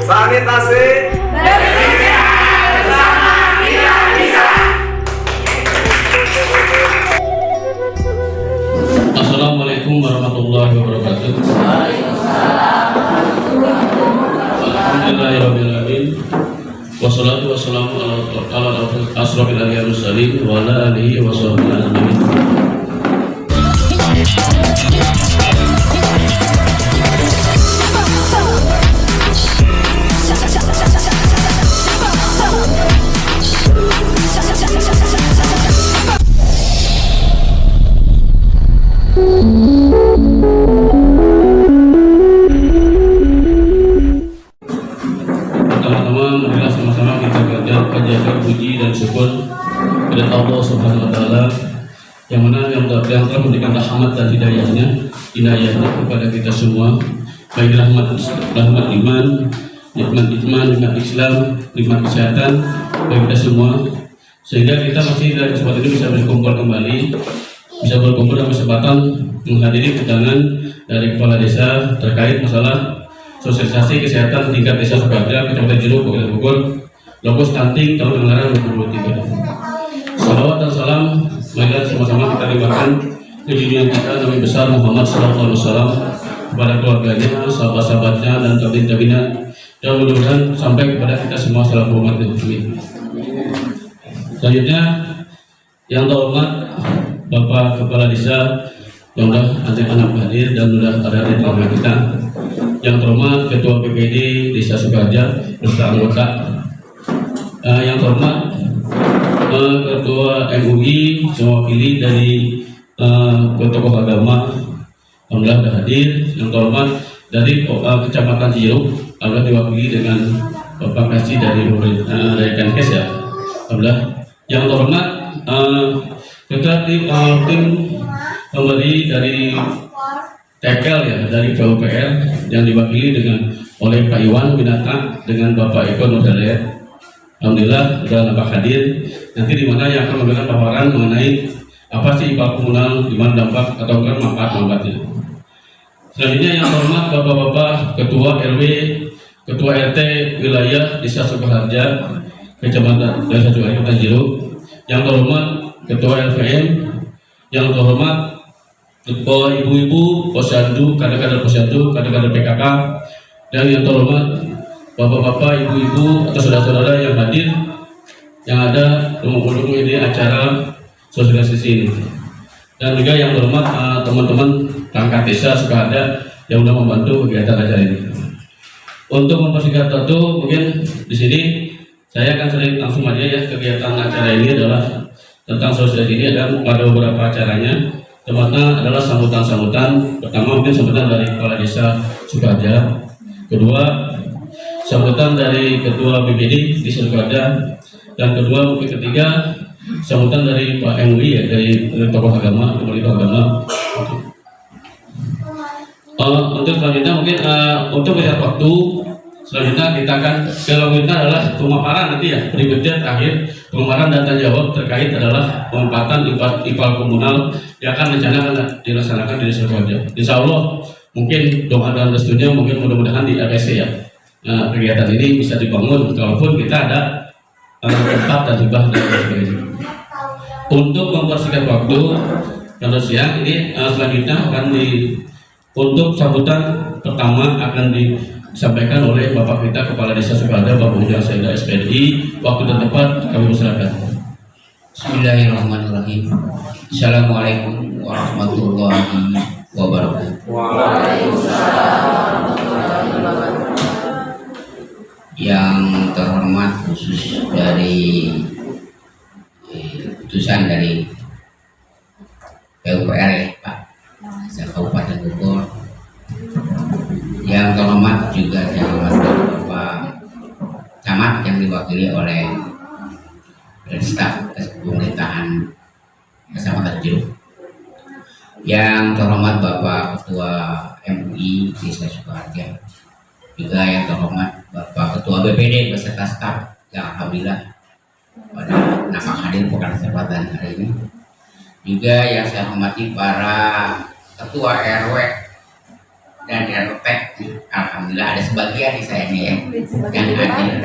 Sanitasi bersihkan bersama tidak bisa. Assalamualaikum warahmatullahi wabarakatuh. Alhamdulillahirrahmanirrahim. Wassalatu wassalamu ala asrofil anbiya'i wal mursalin wa ala alihi wa sahbihi ajma'in. Pertama-tama marilah sama-sama kita panjatkan puji dan syukur kepada Allah Subhanahu wa taala yang telah memberikan rahmat dan inayahnya kepada kita semua, baik rahmat iman, nikmat Islam, nikmat kesehatan bagi kita semua, sehingga kita masih dari kesempatan ini bisa berkumpul kembali, bisa berkumpul dalam kesempatan menghadiri undangan dari kepala desa terkait masalah sosialisasi kesehatan tingkat desa Sukaharja, Kecamatan Jeruk, Kabupaten Bogor, Logo Stunting tahun anggaran 2023. Salawat dan salam marilah sama-sama kita limpahkan ke junjungan kita Nabi besar Muhammad SAW kepada keluarganya, sahabat-sahabatnya, dan tabi'in, dan mudah-mudahan sampai kepada kita semua selaku umat Muslim. Selanjutnya yang terhormat Bapak Kepala Desa yang sudah anak-anak hadir dan sudah ada di tengah kita, yang terhormat Ketua PPD Desa Sukaharja beserta anggota, yang terhormat Ketua MUI mewakili dari tokoh agama alhamdulillah sudah hadir, yang terhormat dari Kecamatan Jeruk alhamdulillah diwakili dengan Bapak Kasih dari Kemenkes ya alhamdulillah, yang terhormat Ketua tim pemberi dari Tekel ya dari PUPR yang diwakili dengan oleh Pak Iwan Winata dengan Bapak Eko Nurdalaya. Alhamdulillah sudah nampak hadir. Nanti di mana yang akan memberikan paparan mengenai apa sih IPA komunal, di mana dampak atau manfaatnya. Selanjutnya yang terhormat Bapak-bapak Ketua RW, Ketua RT wilayah Desa Sukaharja, Kecamatan Desa Sukaharja, Kota Jeruk, yang terhormat Ketua LVM, yang terhormat Ketua ibu-ibu posyandu, kader-kader posyandu, kader-kader PKK, dan yang terhormat bapak-bapak, ibu-ibu atau saudara-saudara yang hadir, yang ada mendukung ini acara sosialisasi ini, dan juga yang terhormat teman-teman perangkat desa Sukaharja yang sudah membantu kegiatan acara ini. Untuk mempersingkat waktu, mungkin di sini saya akan langsung aja ya, kegiatan acara ini adalah tentang sosialisasi ini ada pada beberapa acaranya. Tempatnya adalah sambutan-sambutan. Pertama mungkin sambutan dari Kepala Desa Sukaharja, kedua sambutan dari Ketua BPD Desa Sukaharja, dan kedua mungkin ketiga sambutan dari Pak MUI ya, dari tokoh agama, pemerintah agama. Untuk selanjutnya mungkin untuk melihat waktu selanjutnya kita akan kita adalah pemaparan nanti ya, berikutnya terakhir pemaparan dan tanya jawab terkait adalah pemanfaatan IPA komunal yang akan rencana dilaksanakan di Desa Sukaharja. Insya Allah mungkin doa dan restunya mungkin mudah-mudahan di APC ya, kegiatan ini bisa dibangun kalaupun kita ada tempat dan hibah dan sebagainya. Untuk mempersingkat waktu kalau siang ini selanjutnya akan untuk sambutan pertama akan disampaikan oleh Bapak kita Kepala Desa Sukaharja, Bapak Ujang Saida SPDI. Waktu dan tempat kami persilakan. Bismillahirrahmanirrahim. Assalamualaikum warahmatullahi wabarakatuh. Waalaikumsalam. Yang terhormat khusus dari putusan dari PUPR ya Pak Kabupaten Bogor, yang terhormat juga terhormat Bapak Camat yang diwakili oleh staf pemerintahan Kecamatan Jeruk, yang terhormat Bapak Ketua MUI Desa Sukaharja, juga yang terhormat Bapak Ketua BPD beserta staf yang alhamdulillah pada nampak hadir pada kesempatan hari ini, juga yang saya hormati para Ketua RW dan RT. Alhamdulillah ada sebagian di saya nih ya yang hadir.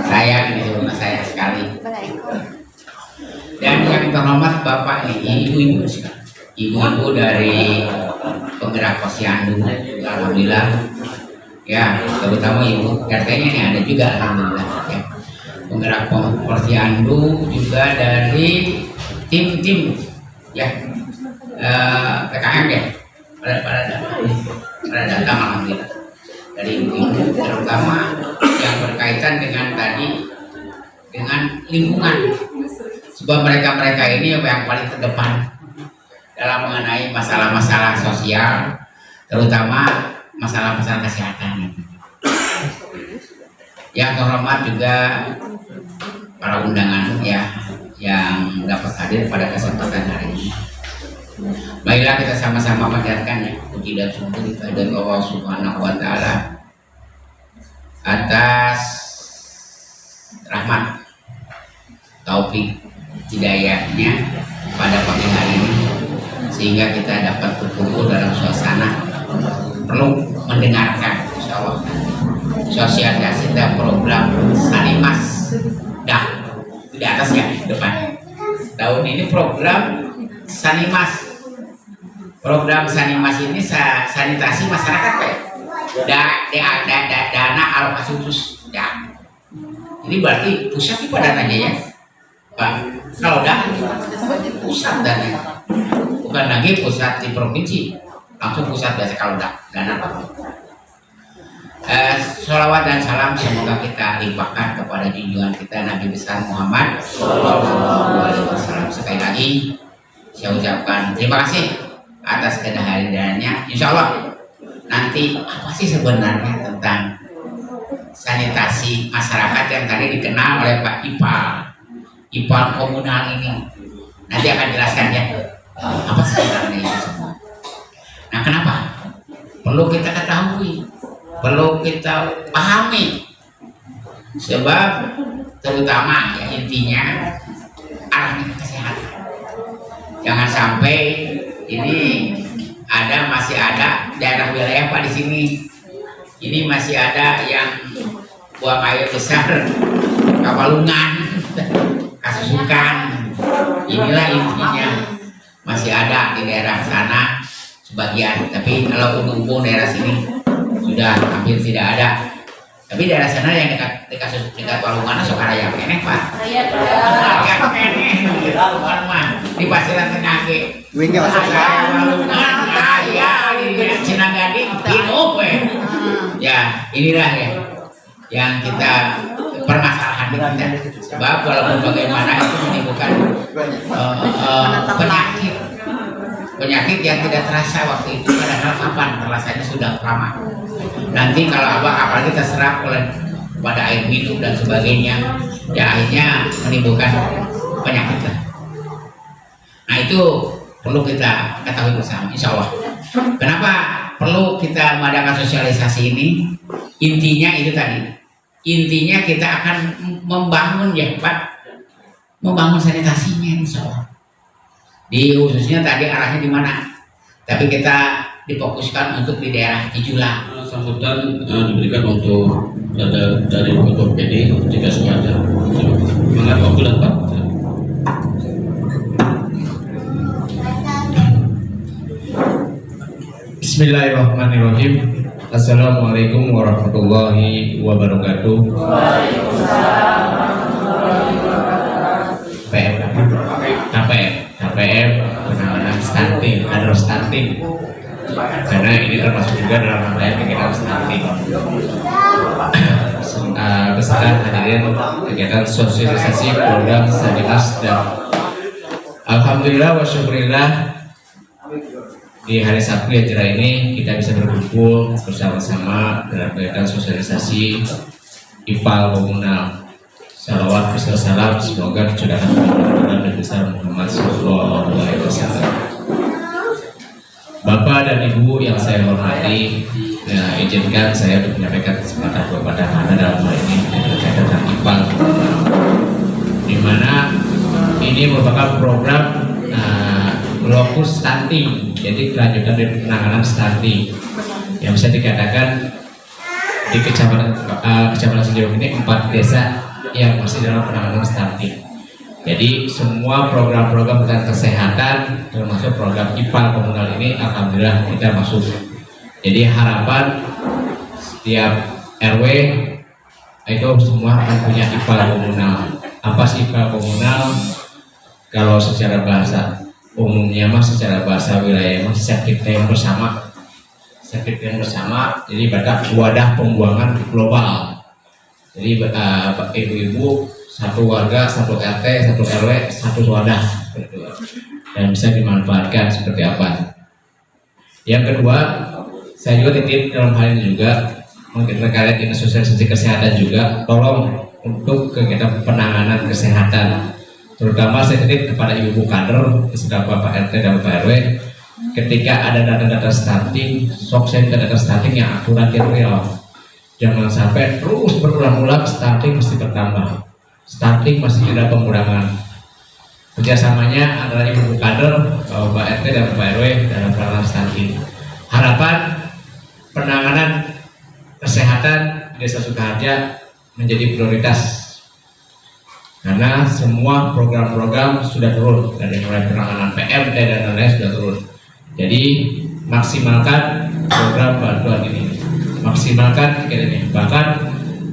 Saya ini rumah saya sekali. Dan yang terhormat Bapak ini ibu-ibu dari penggerak Posyandu, alhamdulillah ya, terutama ibu RT-nya nih ada juga alhamdulillah ya. Penggerak Posyandu juga dari tim-tim ya PKM ya, pada datang alhamdulillah dari ibu-ibu, terutama yang berkaitan dengan tadi dengan lingkungan, sebab mereka ini yang paling terdepan dalam mengenai masalah-masalah sosial, terutama masalah-masalah kesehatan. Yang terhormat juga para undangan ya yang dapat hadir pada kesempatan hari ini. Baiklah, kita sama-sama panjatkan ya puji dan syukur kepada Allah Subhanahu wa taala atas rahmat, taufik, hidayahnya pada pagi hari ini, sehingga kita dapat berkumpul dalam suasana perlu mendengarkan insyaallah sosialisasi dan program Sanimas di atas ya depan. Tahun ini program Sanimas. Program Sanimas ini sanitasi masyarakat Pak. Dana alokasi khusus ya. Ini berarti pusat itu dananya ya Pak. Kalau pusat dana, bukan lagi pusat di provinsi, langsung pusat biasa kalau dana Pak. Sholawat dan salam semoga kita limpahkan kepada junjungan kita Nabi besar Muhammad SAW. Sekali lagi saya ucapkan terima kasih atas kehadirannya. Insya Allah nanti apa sih sebenarnya tentang sanitasi masyarakat yang tadi dikenal oleh Pak Ipal komunal ini, nanti akan jelaskan ya apa sebenarnya itu semua. Nah, kenapa perlu kita ketahui, perlu kita pahami, sebab terutama ya intinya arahnya ke kesehatan. Jangan sampai ini masih ada daerah wilayah Pak di sini, ini masih ada yang buang air besar, kapalungan, kasusukan. Inilah intinya masih ada di daerah sana sebagian, tapi kalau umum daerah sini sudah hampir tidak ada. Tapi daerah sana yang dekat Walungan saudara yang enek Pak. Yang enek di Pasiran Tengah ke. Walungan kaya di Cinagading Pinuk ya, inilah ya yang kita permasalahan kita. Sebab walaupun bagaimana itu menimbulkan penyakit yang tidak terasa waktu itu, padahal kapan terasanya sudah lama. Nanti kalau apalagi terserap oleh pada air minum dan sebagainya, ya akhirnya menimbulkan penyakit lah. Nah, itu perlu kita ketahui bersama, insya Allah. Kenapa perlu kita mengadakan sosialisasi ini? Intinya itu tadi. Intinya kita akan membangun ya Pak, membangun sanitasinya insya Allah. Di khususnya tadi arahnya di mana? Tapi kita difokuskan untuk di daerah Cijulang. Sambutan diberikan untuk dari Ketua PD jika sengaja. Semangat waktu dan Pak. Bismillahirrahmanirrahim. Assalamualaikum warahmatullahi wabarakatuh. KPM penanganan stunting, kader stunting, karena ini termasuk juga dalam rangkaian kegiatan stunting. Kesalahan hadirin kegiatan sosialisasi program Sanimas, dan alhamdulillah wa syukurillah di hari Sabtu yang cerah ini kita bisa berkumpul bersama-sama dalam kegiatan sosialisasi IPAL komunal. Salawat besar salam semoga dicurahkan kepada Nabi besar Muhammad SAW. Bapak dan Ibu yang saya hormati, izinkan saya untuk menyampaikan kesempatan kepada Anda dalam hal ini terkait dengan IPAL, di mana ini merupakan program lokus stunting, jadi kelanjutan dari penanganan stunting yang bisa dikatakan di Kecamatan Sejauh ini 4 desa yang masih dalam penanganan stunting. Jadi semua program-program tentang kesehatan termasuk program IPAL komunal ini alhamdulillah kita masuk. Jadi harapan setiap RW itu semua akan punya IPAL komunal. Apa sih IPAL komunal? Kalau secara bahasa umumnya secara bahasa wilayah sakit yang bersama. Sakit yang bersama, jadi pada wadah pembuangan global. Jadi ibu-ibu satu warga, satu RT, satu RW, satu wadah, dan bisa dimanfaatkan seperti apa. Yang kedua, saya juga titip dalam hal ini juga mungkin terkait dengan sosialisasi kesehatan juga, tolong untuk kegiatan penanganan kesehatan, terutama saya titip kepada ibu kader, beserta Bapak RT dan Bapak RW. Ketika ada data-data stunting, sok saya data stunting yang akurat dan real. Jangan sampai terus berulang-ulang stunting mesti bertambah. Stunting masih ada pengurangan. Kerjasamanya antara ibu kader, Bapak RT dan Bapak RW dalam penanganan stunting. Harapan penanganan kesehatan Desa Sukaharja menjadi prioritas. Karena semua program-program sudah turun, dari mulai penanganan PMT dan lain-lain sudah turun. Jadi maksimalkan program bantuan ini, maksimalkan ini. Bahkan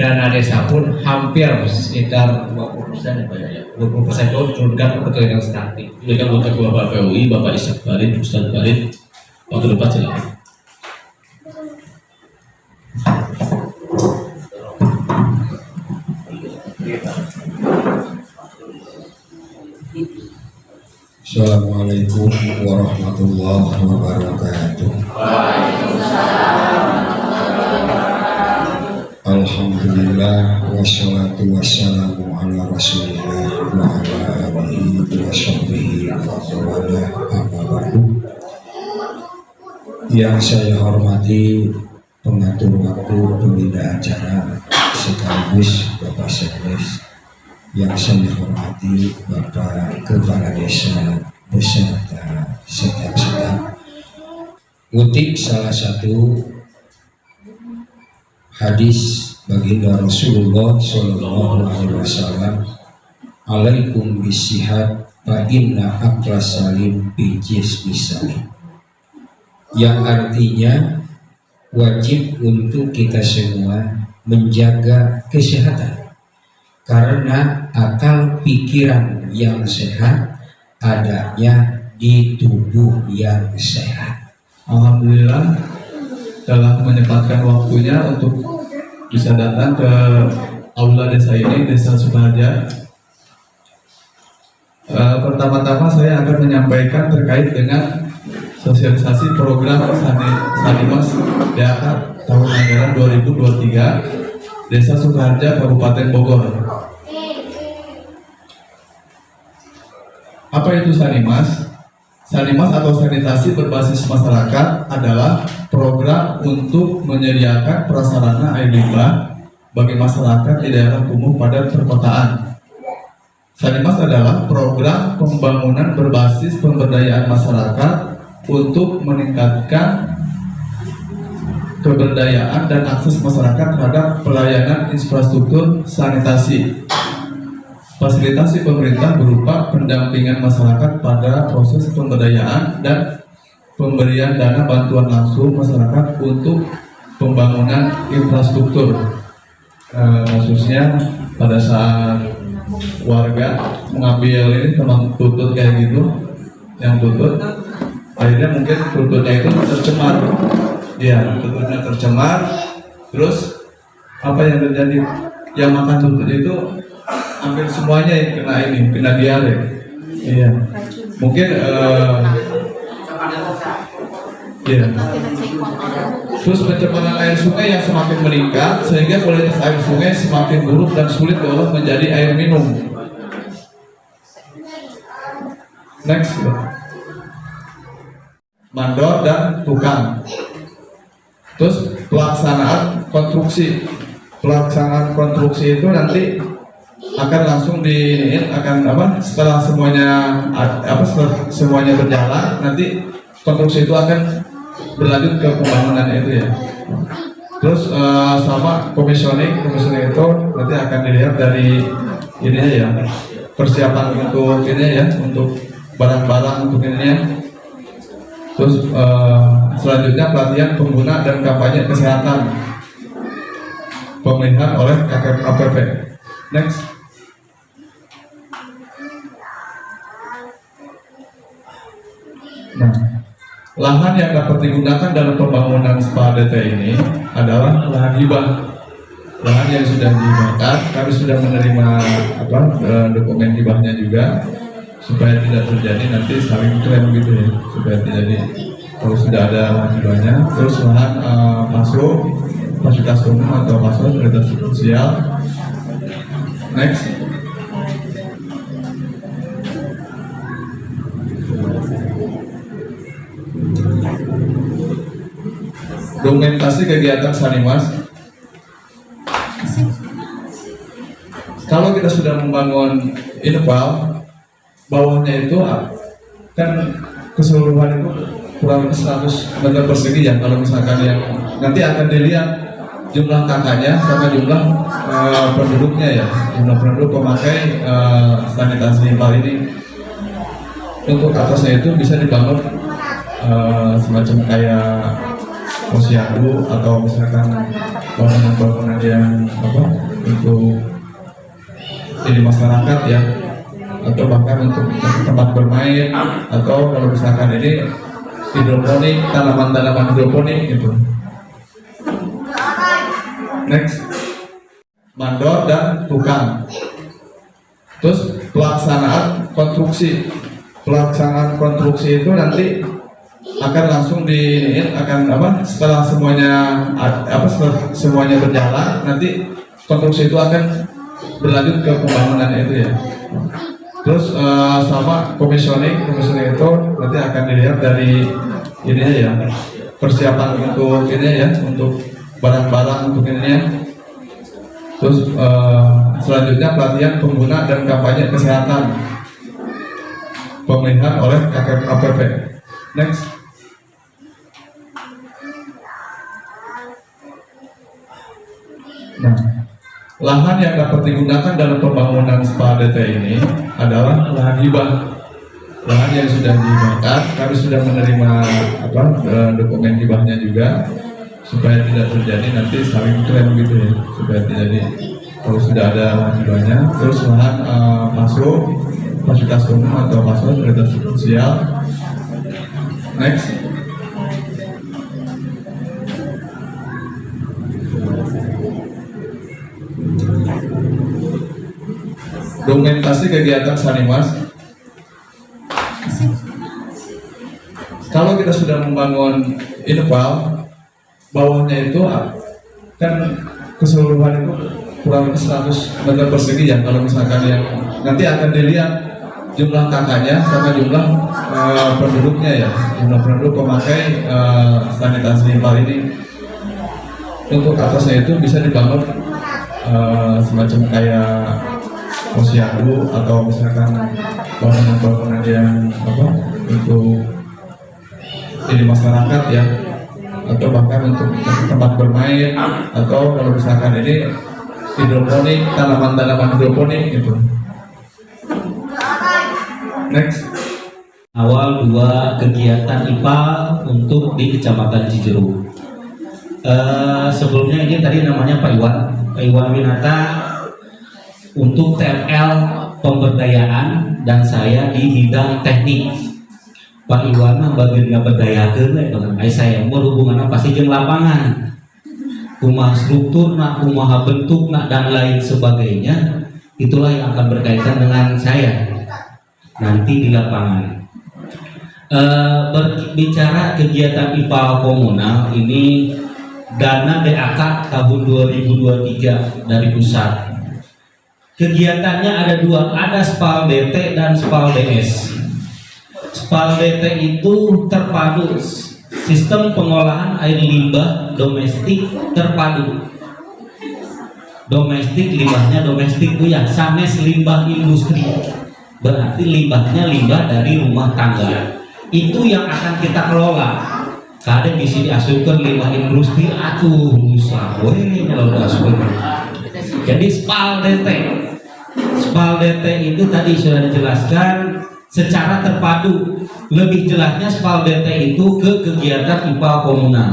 dana desa pun hampir sekitar 20% ya, 20% itu turunkan untuk kegiatan stunting. Berikan untuk Bapak PUI, Bapak Ishak Farid, Ustaz Farid. Waktu depan silakan. Assalamualaikum warahmatullahi wabarakatuh. Alhamdulillah wassalatu wassalamu ala rasulillah wa ala alihi wa sahbihi wa wala amma ba'du. Yang saya hormati pengatur waktu pembina acara sekaligus Bapak Sekdes, yang saya hormati Bapak Kepala Desa beserta staf-staf. Kutip salah satu hadis baginda Rasulullah Shallallahu Alaihi Wasallam, "Alaikum bisihat fa inna aklas salim bijis bisalim," yang artinya wajib untuk kita semua menjaga kesehatan, karena akal pikiran yang sehat adanya di tubuh yang sehat. Alhamdulillah telah menyempatkan waktunya untuk bisa datang ke aula desa ini, Desa Sukaharja. Pertama-tama saya akan menyampaikan terkait dengan sosialisasi program Sanimas DAK tahun anggaran 2023 Desa Sukaharja Kabupaten Bogor. Apa itu Sanimas? Sanimas atau sanitasi berbasis masyarakat adalah program untuk menyediakan prasarana air limbah bagi masyarakat di daerah kumuh padat perkotaan. Sanimas adalah program pembangunan berbasis pemberdayaan masyarakat untuk meningkatkan keberdayaan dan akses masyarakat terhadap pelayanan infrastruktur sanitasi. Fasilitasi pemerintah berupa pendampingan masyarakat pada proses pemberdayaan dan pemberian dana bantuan langsung masyarakat untuk pembangunan infrastruktur, khususnya pada saat warga mengambil ini teman tutut kayak gitu, yang tutut akhirnya mungkin tututnya itu tercemar, ya tututnya tercemar, terus apa yang terjadi? Yang makan tutut itu hampir semuanya yang kena diare. Iya. Mungkin ya. Terus pencemaran air sungai yang semakin meningkat sehingga kualitas air sungai semakin buruk dan sulit diolah menjadi air minum. Next. Mandor dan tukang. Terus pelaksanaan konstruksi. Pelaksanaan konstruksi itu nanti akan langsung setelah semuanya berjalan, nanti konstruksi itu akan berlanjut ke pembangunan itu ya. Terus sama commissioning itu nanti akan dilihat dari ini ya, persiapan untuk ini ya, untuk barang-barang untuk ini ya. Terus selanjutnya pelatihan pengguna dan kampanye kesehatan pemilihan oleh KPP. Next. Nah, lahan yang dapat digunakan dalam pembangunan spa DT ini adalah lahan hibah. Lahan yang sudah dihibahkan, kami sudah menerima dokumen hibahnya juga, supaya tidak terjadi nanti saling klaim gitu ya, supaya tidak kalau sudah ada lahan hibahnya. Terus lahan masuk fasilitas umum atau fasilitas sosial. Next. Dokumentasi kegiatan Sanimas. Kalau kita sudah membangun infal, bawahnya itu kan keseluruhan itu kurang lebih 100 meter persegi ya. Kalau misalkan yang nanti akan dilihat jumlah kakaknya sama jumlah penduduknya ya, jumlah penduduk pemakai sanitasi infal ini. Untuk atasnya itu bisa dibangun semacam kayak posyandu atau misalkan bangunan-bangunan yang untuk di masyarakat ya, atau bahkan untuk tempat bermain, atau kalau misalkan ini hidroponik, tanaman-tanaman hidroponik gitu. Next. Mandor dan tukang. Terus pelaksanaan konstruksi itu nanti akan langsung setelah semuanya berjalan, nanti konstruksi itu akan berlanjut ke pembangunan itu ya. Terus sama commissioning itu nanti akan dilihat dari ini ya, persiapan untuk ini ya, untuk barang-barang untuk ini ya. Terus selanjutnya pelatihan pengguna dan kampanye kesehatan pemilihan oleh KPP. Next. Nah, lahan yang dapat digunakan dalam pembangunan spa DT ini adalah lahan hibah. Lahan yang sudah dihibahkan, kami sudah menerima dokumen hibahnya juga, supaya tidak terjadi nanti saling klaim gitu ya, supaya tidak kalau sudah ada lahan hibahnya. Terus lahan masuk fasilitas umum atau fasilitas sosial. Next. Dokumentasi kegiatan Sanimas. Kalau kita sudah membangun infal, bawahnya itu kan keseluruhan itu kurang lebih 100 meter persegi ya. Kalau misalkan yang nanti akan dilihat jumlah kakaknya sama jumlah penduduknya ya, jumlah penduduk pemakai sanitasi infal ini. Untuk atasnya itu bisa dibangun semacam kayak posyandu atau misalkan bangunan-bangunan yang untuk di masyarakat ya, atau bahkan untuk tempat bermain, atau kalau misalkan ini hidroponik, tanaman-tanaman hidroponik gitu. Next. Awal 2 kegiatan IPA untuk di Kecamatan Cijeruk. Sebelumnya ini tadi namanya Pak Iwan Winata untuk TML pemberdayaan, dan saya di bidang teknik. Pak Iwan bagian ngaberdayakeun saya berhubungan pasti jeung lapangan, kumaha strukturna, kumaha bentukna dan lain sebagainya. Itulah yang akan berkaitan dengan saya nanti di lapangan. Berbicara kegiatan IPA komunal ini, dana DAK tahun 2023 dari pusat. Kegiatannya ada 2, ada SPAL DT dan SPAL DS. SPAL DT itu terpadu, sistem pengolahan air limbah domestik terpadu. domestik, limbahnya domestik Bu ya, sanes limbah industri. Berarti limbahnya limbah dari rumah tangga. Itu yang akan kita kelola. Kadang bisa diasupkan limbah industri, atuh rusak kalau udah asupkan. Jadi SPAL DT itu tadi sudah dijelaskan secara terpadu. Lebih jelasnya SPAL DT itu ke kegiatan IPA komunal.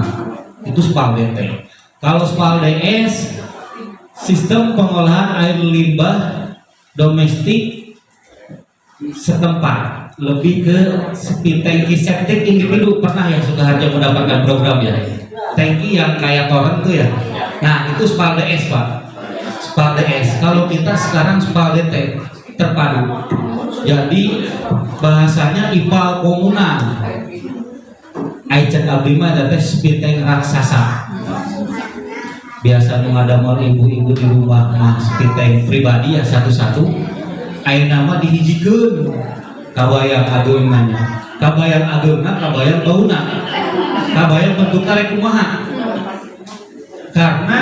Itu SPAL DT. Kalau SPAL DS, sistem pengolahan air limbah domestik setempat, lebih ke tangki septic individu. Pernah ya Sukoharjo mendapatkan program ya, tangki yang kayak toren tuh ya. Nah itu SPAL DS Pak, SPAL DS. Kalau kita sekarang SPAL DT terpadu, jadi bahasanya IPAL komunal. Aicet Abima ada spiteng raksasa. Biasa mengadamel ibu-ibu di rumah mah spiteng pribadi ya satu-satu. Air nama dihijikeun kabayang ageunanya, kabayang ageunna, kabayang bauna, kabayang bentuk karek kumaha. Karena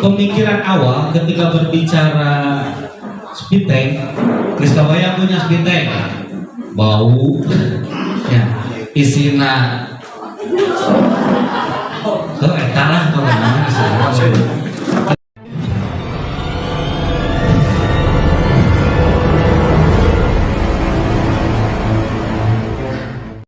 pemikiran awal ketika berbicara spiteng, geus kabayang punya spiteng, bau, ya, isina, eta lah pokoknya.